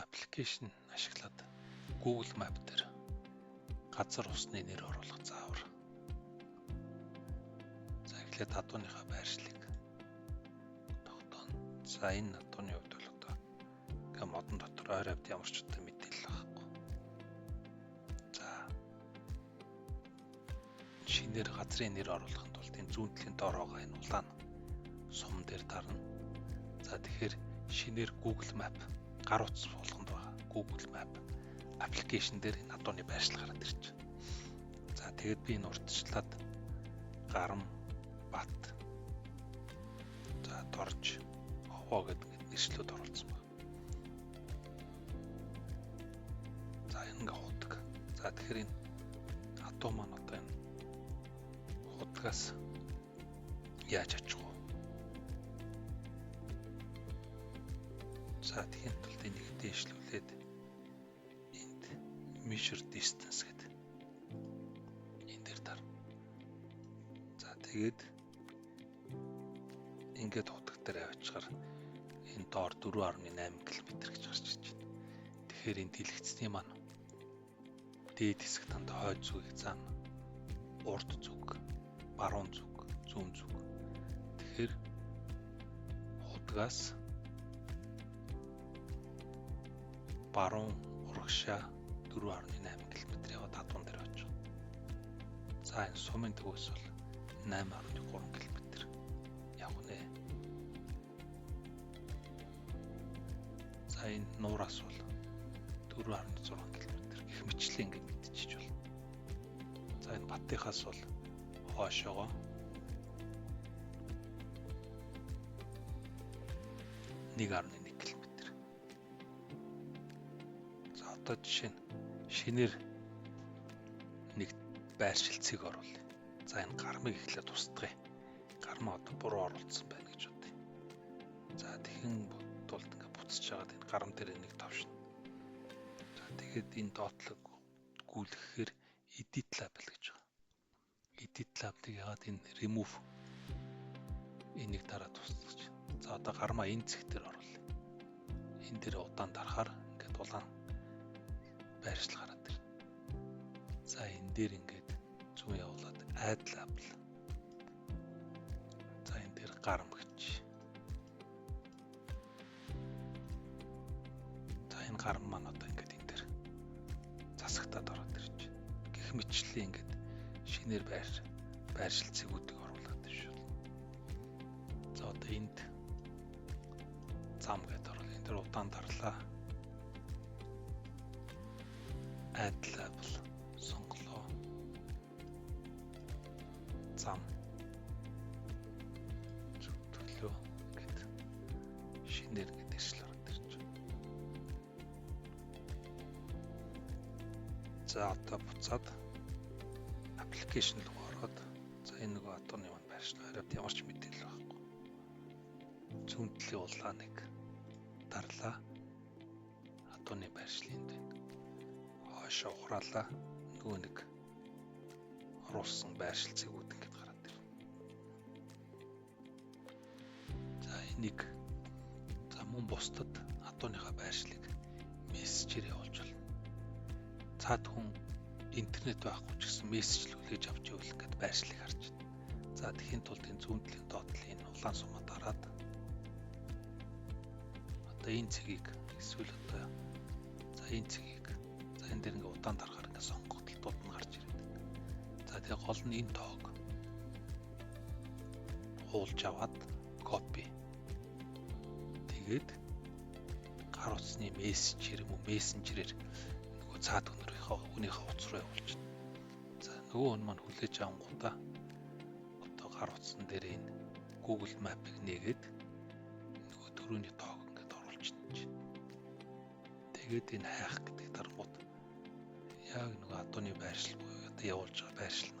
Application ашиглаад Google Map дээр газар усны нэр оруулах заавар. За эхлээд хадууныхаа байршлыг тогтооно. За энэ хадууны хувьд бол одоо ингээм модон дотор ойр авд ямар ч удаа мэдээлэл байхгүй. За шинээр газрын нэр оруулахын тулд энэ зүүн талын доор байгаа энэ улаан сум дээр дарна. За тэгэхээр шинээр Google Map гар утас болгонд байгаа Google Map application дээр энэ хадууны байршил гараад ирж байна. За тэгэд би энэ урдчлаад Гарам, Бат, за Дорж, Ховоо гэдэг нэршлүүд оруулсан байна. За ингээ худаг. За тэгэхээр энэ хадуу маань одоо энэ худгаас яаж очих вэ? За тэгэхээр тулд энийг дээшлүүлээд энд measure distance гэдэг энэ дээр тар. За тэгээд ингээд худаг дээр авчгаар энэ доор 4.8 км гэж гарч ирж байна. Тэгэхээр энэ дэлгэцний маань дээд хэсэг танд хойд зүгийг заана. Урд зүг, баруун зүг, зүүн зүг. Тэгэхээр худгаас баруун урагшаа 4.8 км яваад хадуун дээр очив. За энэ сумын төвөөс бол 8.3 км явах нэ. За энэ нуураас бол 4.6 км гэх мэтлэн ингэ мэдчихэж байна. За энэ Баттынхаас бол хоошоогоо 1.1 км. За одоо жишээ нь шинээр нэг байршилцыг оруулъя. За энэ гармыг эхлээд устгая. Гармаа одоо буруу оруулсан байна гэж бодъё. За тэгэн тулд ингээ буцаж хагаад энэ гарам дээр нэг товшно. За тэгээд энэ доотлог гүйлгэхээр edit label гэж байгаа. Edit label-ыг яагаад энэ remove энийг дараад устгаж. За одоо гармаа энэ зэг дээр оруулъя. Энэ дээр удаан дарахаар ингээд улаан байршил гараад ирнэ. За энэ дээр ингээд зүүн явуулаад add label. За энэ дээр гарам гэж. За энэ гарам маань одоо ингээд энэ дээр засагтаад ороод ирж байна. Гэх мэтчлэн ингээд шинээр байршил цэгүүдийг оруулаад байна шүү. За одоо энд зам гэдэг оруулаа. Энэ дээр удаан дарлаа. Add label сонголоо. Зам зөвлөө гэд шинээр гэдэг дэвшил ороод ирж байна. За одоо буцаад application руу ороод за энэ нөгөө хадууны маань байршил хараад ямар ч мэдээлэл байхгүй. Зүүн талын улааныг дарлаа. Хадууны байршлын дээр хоошоо ухраалаа. Нөгөө нэг оруулсан байршил цэгүүд ингээд гараад ирнэ. За энийг за мөн бусдад хадууныхаа байршлыг мессежээр явуулж болно. Цаад хүн интернет байхгүй ч гэсэн мессежлүүлж авч явуулах гэдэг байршлыг харж байна. За тэхийн тулд энэ зүүн талын доотлын улаан сумаа дараад одоо энэ цэгийг эсвэл одоо за энэ цэгийг за энэ дээр ингээ удаан дарахаар ингээ сонгогдолтууд нь гарч ирээд. За тэгээ гол нь энэ тоог хуулж аваад копи. Тэгээд гар утасны мессежээр юм уу мессенжерээр нөгөө цаад хүнийхээ утас руу явуулж байна. За нөгөө хүн маань хүлээж авангуудаа одоо гар утсан дээр энэ Google Map-ыг нээгээд нөгөө төрөний тоог ингээд оруулж байна. Тэгээд энэ хайх гэдэг даргууд яг нөгөө хадууны байршил буюу одоо явуулж байгаа байршил